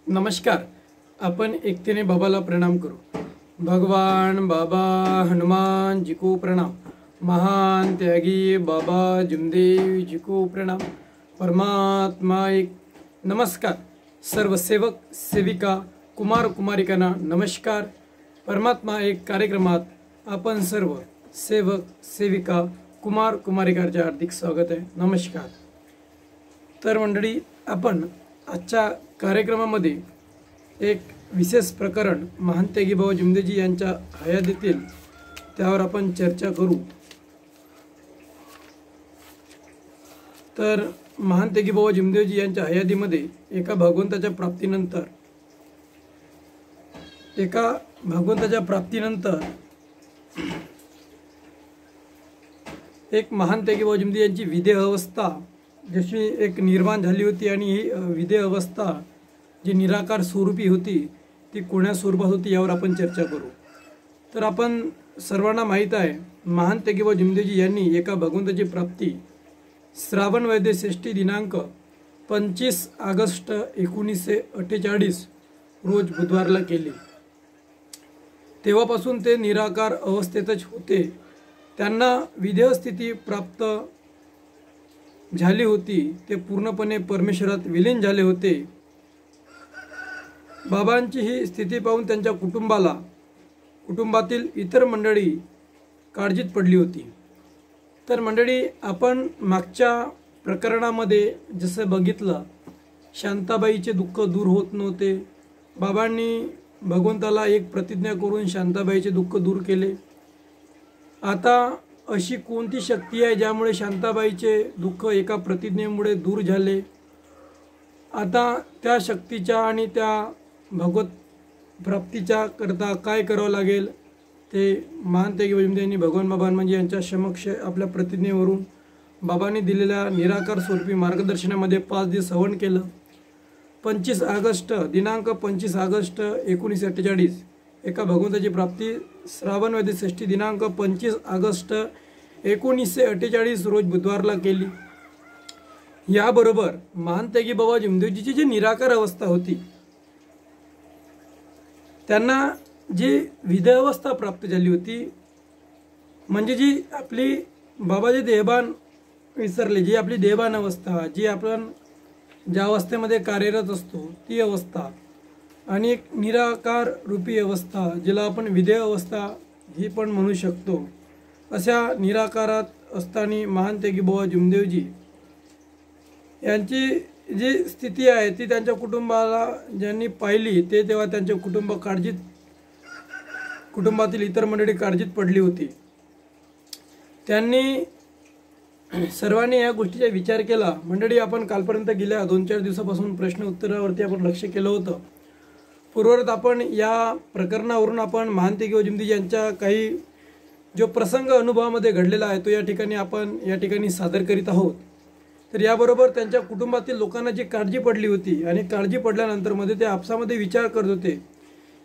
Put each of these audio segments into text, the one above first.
नमस्कार. आपण एकतेने बाबाला प्रणाम करू. भगवान बाबा हनुमान जी को प्रणाम. महान त्यागी बाबा जमदेव जी को प्रणाम. परमात्मा एक. नमस्कार सर्व सेवक सेविका कुमार कुमारिकांना नमस्कार. परमात्मा एक कार्यक्रमात आपण सर्व सेवक सेविका कुमार कुमारिकांचे हार्दिक स्वागत आहे. नमस्कार. तर मंडळी, आपण आजच्या कार्यक्रमामध्ये एक विशेष प्रकरण महान त्यागी बाबा जमदेवजी यांच्या हयातीतील त्यावर आपण चर्चा करू. तर महान त्यागी बाबा जमदेवजी यांच्या हयातीमध्ये एका भगवंताच्या प्राप्तीनंतर एक महान त्यागी बाबा जमदेव यांची विदेह अवस्था जशी एक निर्माण झाली होती आणि ही विदेह अवस्था जी निराकार स्वरूपी होती ती कोण्या स्वरूपात होती यावर आपण चर्चा करू. तर आपण सर्वांना माहीत आहे, महान त्यागी बाबा जमदेवजी यांनी एका भगवंताची प्राप्ती श्रावण वैद्य षष्ठी दिनांक 25 ऑगस्ट 1948 रोज बुधवारला केली. तेव्हापासून ते निराकार अवस्थेतच होते. त्यांना विदेह स्थिती प्राप्त झाली होती. ते पूर्णपणे परमेश्वरात विलीन झाले होते. बाबांची ही स्थिती पाहून त्यांच्या कुटुंबातील इतर मंडळी काळजीत पडली होती. तर मंडळी, आपण मागच्या प्रकरणामध्ये जसं बघितलं, शांताबाईचे दुःख दूर होत नव्हते. बाबांनी भगवंताला एक प्रतिज्ञा करून शांताबाईचे दुःख दूर केले. आता अशी कोणती शक्ती आहे ज्यामुळे शांताबाईचे दुःख एका प्रतिज्ञेमुळे दूर झाले? आता त्या शक्तीच्या आणि त्या भगवत प्राप्तीच्या करता काय करावं लागेल ते महान त्यागी बाबा जमदेव यांनी भगवान बाबा म्हणजे यांच्या समक्ष आपल्या प्रतिज्ञेवरून बाबांनी दिलेल्या निराकार स्वरूपी मार्गदर्शनामध्ये 5 दिवस हवन केलं. 25 ऑगस्ट दिनांक 25 ऑगस्ट 1948 एका भगवंताची प्राप्ती श्रावण वैद्य षष्ठी दिनांक 25 ऑगस्ट 1948 रोज बुधवारला केली. याबरोबर महान त्यागी बाबा जमदेवजीची जी निराकार अवस्था होती त्यांना जी विदेह अवस्था प्राप्त झाली होती, म्हणजे जी आपली बाबाचे देहभान विसरले, जी आपली देहभान अवस्था, जी आपण ज्या अवस्थेमध्ये कार्यरत असतो ती अवस्था, आणि एक निराकार रूपी अवस्था जिला आपण विदेह अवस्था ही पण म्हणू शकतो, अशा निराकारात असताना महान त्यागी बाबा जमदेवजी यांची जी स्थिती आहे ती त्यांच्या कुटुंबाला ज्यांनी पाहिली ते तेव्हा त्यांचे कुटुंबातील इतर मंडळी काळजीत पडली होती. त्यांनी सर्वांनी या गोष्टीचा विचार केला. मंडळी, आपण कालपर्यंत गेल्या 2-4 दिवसापासून प्रश्न उत्तरावरती आपण लक्ष केलं होतं. पूर्वरत आपण या प्रकरणावरून आपण महान त्यागी बाबा जमदेवजी यांच्या काही जो प्रसंग अनुभवामध्ये घडलेला आहे तो या ठिकाणी सादर करीत आहोत. तर याबरोबर त्यांच्या कुटुंबातील लोकांना जी काळजी पडली होती आणि काळजी पडल्यानंतर मध्ये ते आपसामध्ये विचार करत होते,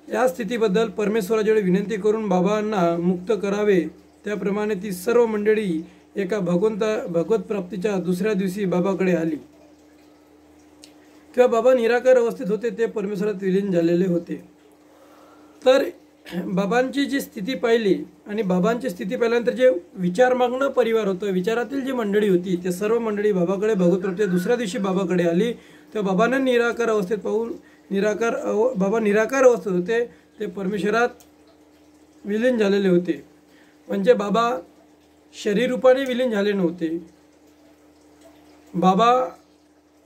या स्थितीबद्दल परमेश्वराजवळ विनंती करून बाबांना मुक्त करावे. त्याप्रमाणे ती सर्व मंडळी एका भगवत प्राप्तीच्या दुसऱ्या दिवशी बाबाकडे आली. किंवा बाबा निराकार अवस्थेत होते, ते परमेश्वरात विलीन झालेले होते. तर बाबांची जी स्थिती पाहिली आणि बाबांची स्थिती पाहिल्यानंतर जे विचार मागणं परिवार होतं, विचारातील जी मंडळी होती ते सर्व मंडळी बाबाकडे भगवत प्राप्तीच्या दुसऱ्या दिवशी बाबाकडे आली. तेव्हा बाबांना निराकार अवस्थेत पाहून बाबा निराकार अवस्थेत होते, ते परमेश्वरात विलीन झालेले होते. म्हणजे बाबा शरीर रूपाने विलीन झाले नव्हते. बाबा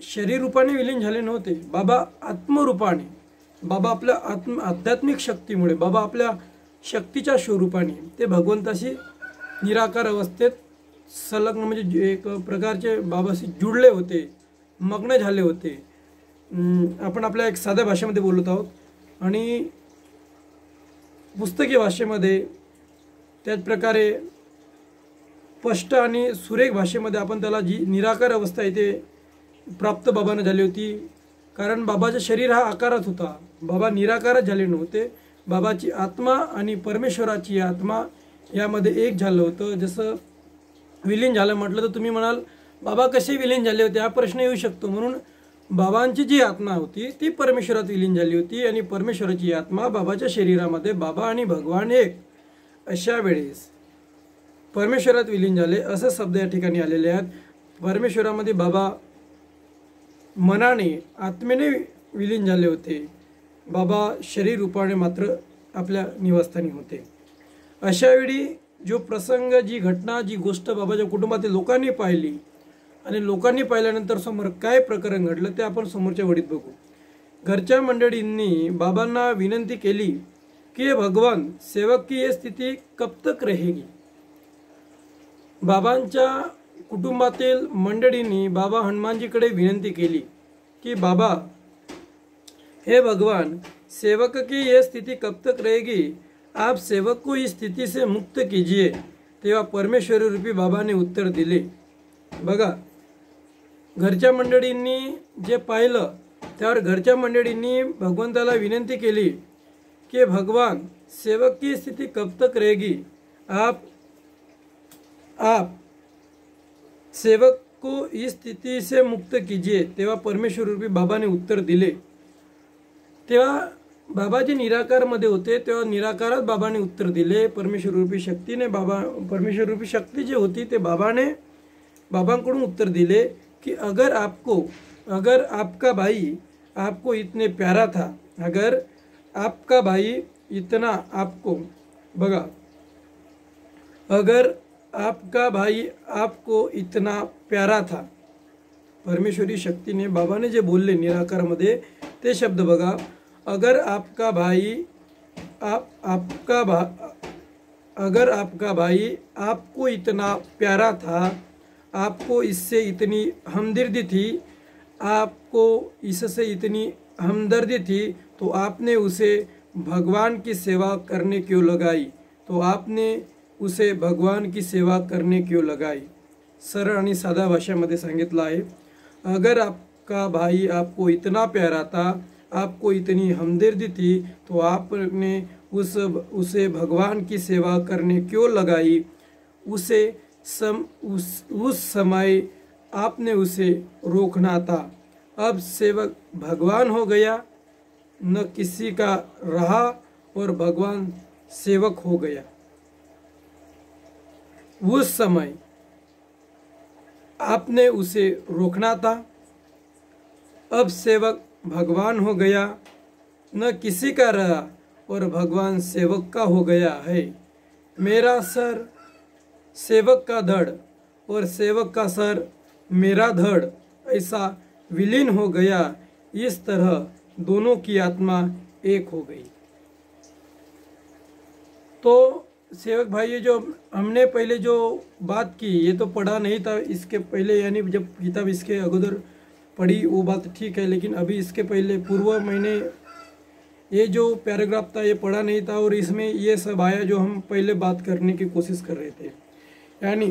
शरीर रूपाने विलीन झाले नव्हते. बाबा आत्मरूपाने, बाबा आपल्या आध्यात्मिक शक्तीमुळे, बाबा आपल्या शक्तीच्या स्वरूपाने ते भगवंताशी निराकार अवस्थेत संलग्न, म्हणजे एक प्रकारचे बाबाशी जुळले होते, मग्न झाले होते. आपण आपल्या एक साध्या भाषेमध्ये बोलत आहोत आणि पुस्तकी भाषेमध्ये त्याचप्रकारे स्पष्ट आणि सुरेख भाषेमध्ये आपण त्याला जी निराकार अवस्था आहे ते प्राप्त बाबांना झाली होती. कारण बाबाचं शरीर हा आकारात होता, बाबा निराकारच झाले नव्हते. बाबाची आत्मा आणि परमेश्वराची आत्मा यामध्ये एक झालं होतं. जसं विलीन झालं म्हटलं तर तुम्ही म्हणाल बाबा कसे विलीन झाले होते हा प्रश्न येऊ शकतो. म्हणून बाबांची जी आत्मा होती ती परमेश्वरात विलीन झाली होती आणि परमेश्वराची आत्मा बाबाच्या शरीरामध्ये बाबा आणि भगवान एक अशा वेळेस परमेश्वरात विलीन झाले असे शब्द या ठिकाणी आलेले आहेत. परमेश्वरामध्ये बाबा मनाने आत्मेने विलीन झाले होते. बाबा शरीर रूपाने मात्र आपल्या निवासस्थानी होते. अशा वेळी जो प्रसंग, जी घटना, जी गोष्ट बाबाच्या कुटुंबातील लोकांनी पाहिली आणि लोकांनी पाहिल्यानंतर समोर काय प्रकरण घडलं ते आपण समोरच्या वडीत बघू. घरच्या मंडळींनी बाबांना विनंती केली की भगवान सेवक की ये स्थिती कब तक रहेगी. बाबांच्या कुटुंबातील मंडळींनी बाबा हनुमानजीकडे विनंती केली की बाबा हे भगवान, सेवक की ये स्थिति कब तक रहेगी, आप सेवक को इस स्थिति से मुक्त कीजिए. तेव्हा परमेश्वर रूपी बाबाने उत्तर दिले. बघा, घरच्या मंडळींनी जे पाहिलं त्यावर घरच्या मंडळींनी भगवंताला विनंती केली कि भगवान सेवक की स्थिति कब तक रहेगी, आप सेवक को इस स्थिति से मुक्त कीजिए. तेव्हा परमेश्वर रूपी बाबाने उत्तर दिले. तेव्हा बाबा जे निराकारमध्ये होते तेव्हा निराकारात बाबाने उत्तर दिले. परमेश्वर रूपी शक्तीने परमेश्वर रूपी शक्ती जी होती ते बाबांकडून उत्तर दिले कि अगर आपका भाई आपको इतने प्यारा था, अगर आपका भाई इतना आपको, बघा, अगर आपका भाई आपको इतना प्यारा था. परमेश्वरी शक्तीने बाबाने जे बोलले निराकारमध्ये ते शब्द बघा. अगर आपका भाई आपको इतना प्यारा था, आपको इससे इतनी हमदर्दी थी, आपको इससे इतनी हमदर्दी थी, तो आपने उसे भगवान की सेवा करने क्यों लगाई. तो आपने उसे भगवान की सेवा करने क्यों लगाई. सरळ आणि साधा भाषेमध्ये सांगितलं आहे. अगर आपका भाई आपको इतना प्यारा था, आपको इतनी हमदर्दी थी, तो आपने उसे भगवान की सेवा करने क्यों लगाई. उस समय आपने उसे रोकना था. अब सेवक भगवान हो गया, न किसी का रहा और भगवान सेवक हो गया. उस समय आपने उसे रोकना था, अब सेवक भगवान हो गया, न किसी का रहा और भगवान सेवक का हो गया है. मेरा सर सेवक का धड़ और सेवक का सर मेरा धड़ ऐसा विलीन हो गया. इस तरह दोनों की आत्मा एक हो गई. तो सेवक भाई, ये जो हमने पहले जो बात की ये तो पढ़ा नहीं था इसके पहले, यानी जब किताब इसके अगोदर पढ़ी वो बात ठीक है, लेकिन अभी इसके पहले पूर्व महीने ये जो पैराग्राफ था ये पढ़ा नहीं था और इसमें ये सब आया जो हम पहले बात करने की कोशिश कर रहे थे. यानी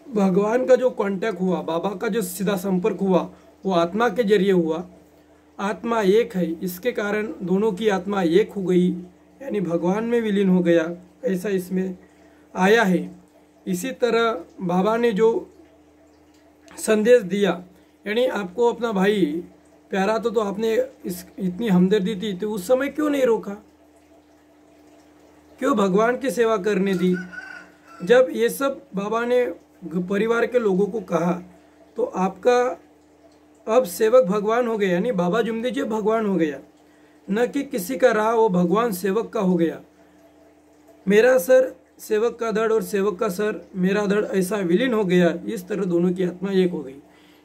भगवान का जो कांटेक्ट हुआ, बाबा का जो सीधा संपर्क हुआ वो आत्मा के जरिए हुआ. आत्मा एक है, इसके कारण दोनों की आत्मा एक हो गई, यानी भगवान में विलीन हो गया, ऐसा इसमें आया है. इसी तरह बाबा ने जो संदेश दिया, यानी आपको अपना भाई प्यारा तो आपने इतनी हमदर्दी थी तो उस समय क्यों नहीं रोका, क्यों भगवान की सेवा करने दी. जब ये सब बाबा ने परिवार के लोगों को कहा तो आपका अब सेवक भगवान हो गया, यानी बाबा जुमदी जी भगवान हो गया, न कि किसी का रहा वो भगवान सेवक का हो गया. मेरा सर सेवक का धड़ और सेवक का सर मेरा धड़ ऐसा विलीन हो गया. इस तरह दोनों की आत्मा एक हो गई,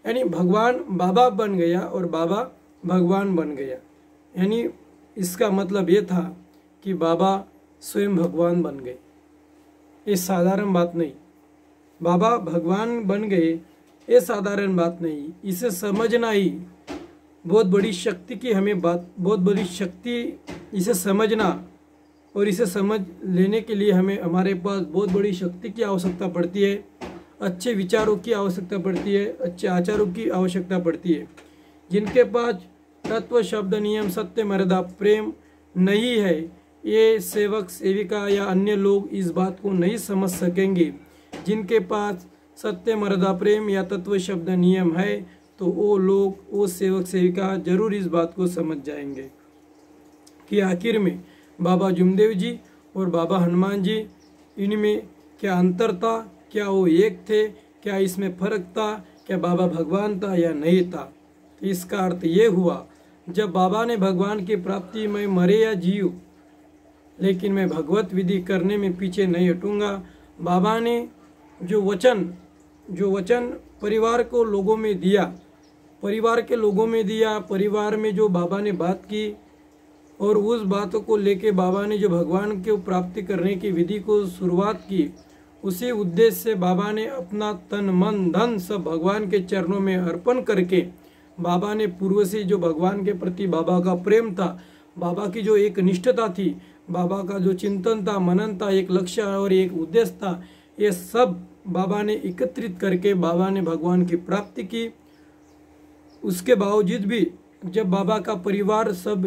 यानी भगवान बाबा बन गया और बाबा भगवान बन गया. यानी इसका मतलब ये था कि बाबा स्वयं भगवान बन गए. ये साधारण बात नहीं, बाबा भगवान बन गए ये साधारण बात नहीं. इसे समझना ही बहुत बड़ी शक्ति की हमें बात, बहुत बड़ी शक्ति, इसे समझना और इसे समझ लेने के लिए हमारे पास बहुत बड़ी शक्ति की आवश्यकता पड़ती है. अच्छे विचारों की आवश्यकता पड़ती है, अच्छे आचारों की आवश्यकता पड़ती है. जिनके पास तत्व, शब्द, नियम, सत्य, मर्यादा, प्रेम नहीं है, ये सेवक, सेविका या अन्य लोग इस बात को नहीं समझ सकेंगे. जिनके पास सत्य, मर्यादा, प्रेम या तत्व, शब्द, नियम है तो वो लोग, वो सेवक सेविका जरूर इस बात को समझ जाएंगे कि आखिर में बाबा जुमदेव जी और बाबा हनुमान जी, इनमें क्या अंतर था, क्या वो एक थे, क्या इसमें फर्क था, क्या बाबा भगवान था या नहीं था। तो इसका अर्थ ये हुआ, जब बाबा ने भगवान की प्राप्ति में मरे या जियो, लेकिन मैं भगवत विधि करने में पीछे नहीं हटूंगा। बाबा ने जो वचन परिवार को लोगों में दिया, परिवार के लोगों में दिया, परिवार में जो बाबा ने बात की और उस बातों को लेके बाबा ने जो भगवान को प्राप्ति करने की विधि को शुरुआत की, उसी उद्देश्य से बाबा ने अपना तन मन धन सब भगवान के चरणों में अर्पण करके, बाबा ने पूर्व से जो भगवान के प्रति बाबा का प्रेम था, बाबा की जो एक निष्ठता थी, बाबा का जो चिंतन था, मनन था, एक लक्ष्य और एक उद्देश्य था, ये सब बाबा ने एकत्रित करके बाबा ने भगवान की प्राप्ति की। उसके बावजूद भी जब बाबा का परिवार सब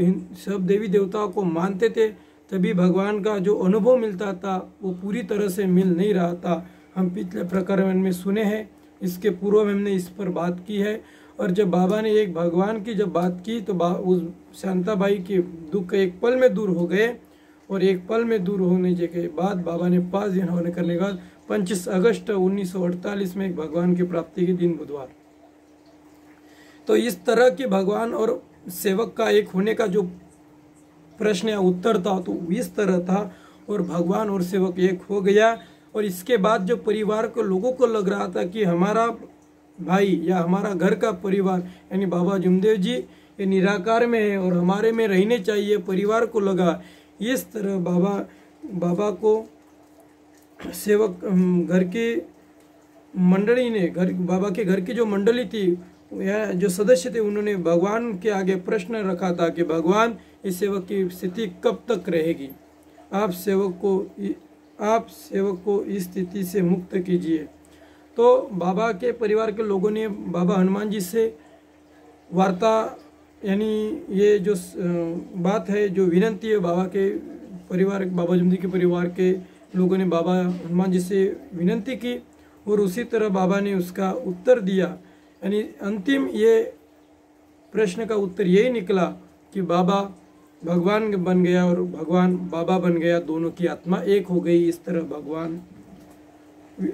देवी देवताओं को मानते थे, तभी भगवान का जो अनुभव मिलता था वो पूरी तरह से मिल नहीं रहा था। हम पिछले प्रकरण में सुने हैं, इसके पूर्व में हमने इस पर बात की है। और जब बाबा ने एक भगवान की जब बात की तो उस शांताबाई के दुख एक पल में दूर हो गए। और एक पल में दूर होने के बाद बाबा ने 5 दिन होने करने के बाद 25 अगस्त 1948 में एक भगवान की प्राप्ति के दिन बुधवार। तो इस तरह के भगवान और सेवक का एक होने का जो प्रश्न या उत्तर था तो इस तरह था, और भगवान और सेवक एक हो गया। और इसके बाद जो परिवार को लोगों को लग रहा था कि हमारा भाई या हमारा घर का परिवार यानी बाबा जुमदेव जी ये निराकार में है और हमारे में रहने चाहिए, परिवार को लगा। इस तरह बाबा को सेवक घर के मंडली ने, बाबा के घर की जो मंडली थी या जो सदस्य थे, उन्होंने भगवान के आगे प्रश्न रखा था कि भगवान इस सेवक की स्थिति कब तक रहेगी, आप सेवक को इस स्थिति से मुक्त कीजिए। तो बाबा के परिवार के लोगों ने बाबा हनुमान जी से वार्ता, यानी ये जो बात है, जो विनंती है, बाबा के परिवार, बाबा जुमदेव के परिवार के लोगों ने बाबा हनुमान जी से विनंती की और उसी तरह बाबा ने उसका उत्तर दिया। यानी अंतिम ये प्रश्न का उत्तर यही निकला कि बाबा भगवान बन गया और भगवान बाबा बन गया, दोनों की आत्मा एक हो गई। इस तरह भगवान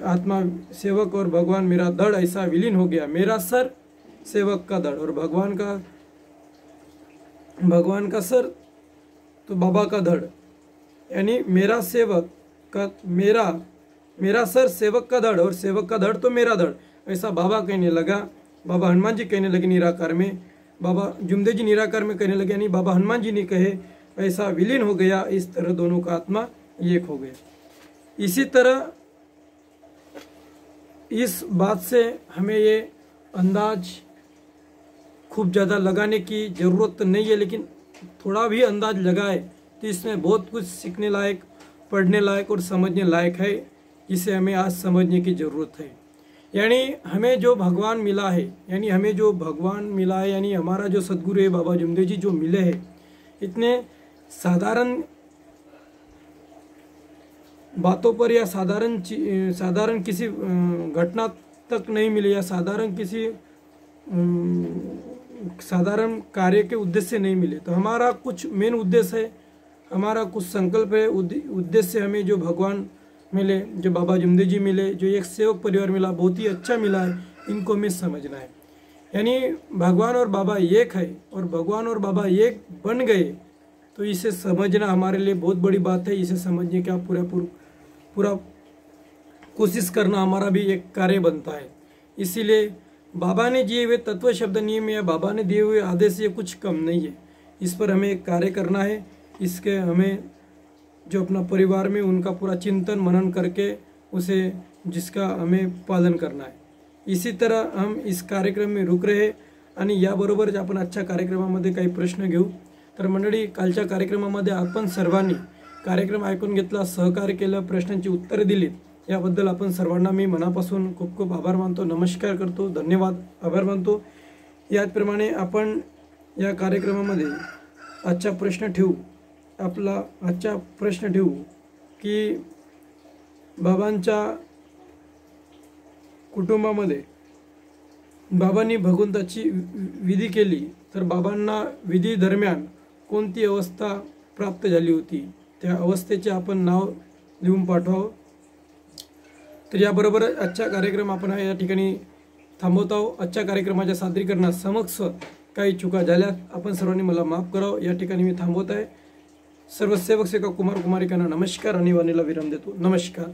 आत्मा सेवक और भगवान मेरा धड़ ऐसा विलीन हो गया, मेरा सर सेवक का धड़ और भगवान का सर तो बाबा का धड़, यानी मेरा सेवक का मेरा सर सेवक का धड़ और सेवक का धड़ तो मेरा धड़, ऐसा बाबा कहने लगा। बाबा हनुमान जी कहने लगे निराकार में, बाबा जुमदेव जी निराकार में कहने लगे, यानी बाबा हनुमान जी ने कहे, ऐसा विलीन हो गया। इस तरह दोनों का आत्मा एक हो गया। इसी तरह इस बात से हमें ये अंदाज खूब ज़्यादा लगाने की ज़रूरत नहीं है, लेकिन थोड़ा भी अंदाज लगाए तो इसमें बहुत कुछ सीखने लायक, पढ़ने लायक और समझने लायक है, जिसे हमें आज समझने की ज़रूरत है। यानी हमें जो भगवान मिला है, यानी हमारा जो सद्गुरु है बाबा जुमदेव जी जो मिले हैं, इतने साधारण बातों पर या साधारण किसी घटना तक नहीं मिले या साधारण कार्य के उद्देश्य से नहीं मिले। तो हमारा कुछ मेन उद्देश्य है, हमारा कुछ संकल्प है, उद्देश्य हमें जो भगवान मिले, जो बाबा जुमदेव जी मिले, जो एक सेवक परिवार मिला, बहुत ही अच्छा मिला है, इनको हमें समझना है। यानी भगवान और बाबा एक है और भगवान और बाबा एक बन गए, तो इसे समझना हमारे लिए बहुत बड़ी बात है। इसे समझने का पूरा कोशिश करना हमारा भी एक कार्य बनता है। इसीलिए बाबा ने दिए हुए तत्व शब्द नियम या बाबा ने दिए हुए आदेश ये कुछ कम नहीं है, इस पर हमें कार्य करना है। इसके हमें जो अपना परिवार में उनका पूरा चिंतन मनन करके उसे जिसका हमें पालन करना है। इसी तरह हम इस कार्यक्रम में रुक रहे आणि याबरोबर आपण आजच्या कार्यक्रमामध्ये काही प्रश्न घेऊ। तर मंडळी, कालच्या कार्यक्रमामध्ये आपण सर्वांनी कार्यक्रम ऐकून घेतला, सहकार्य केलं, प्रश्नांची उत्तरे दिलीत, याबद्दल आपण सर्वांना मी मनापासून खूप खूप आभार मानतो, नमस्कार करतो, धन्यवाद, आभार मानतो। याचप्रमाणे आपण या कार्यक्रमामध्ये आजचा प्रश्न ठेवू की बाबांच्या कुटुंबामध्ये बाबांनी भगवंताची विधी केली तर बाबांना विधी दरम्यान कोणती अवस्था प्राप्त झाली होती त्या अवस्थेचे आपण नाव लिहून पाठवावं. तर याबरोबर आजचा कार्यक्रम आपण या ठिकाणी थांबवत आहोत. आजच्या कार्यक्रमाच्या सादरीकरणात समक्ष काही चुका झाल्यास आपण सर्वांनी मला माफ करावं. या ठिकाणी मी थांबवत आहे. सर्व सेवक सेवका कुमार कुमारिकांना नमस्कार आणि वाणीला विराम देतो. नमस्कार.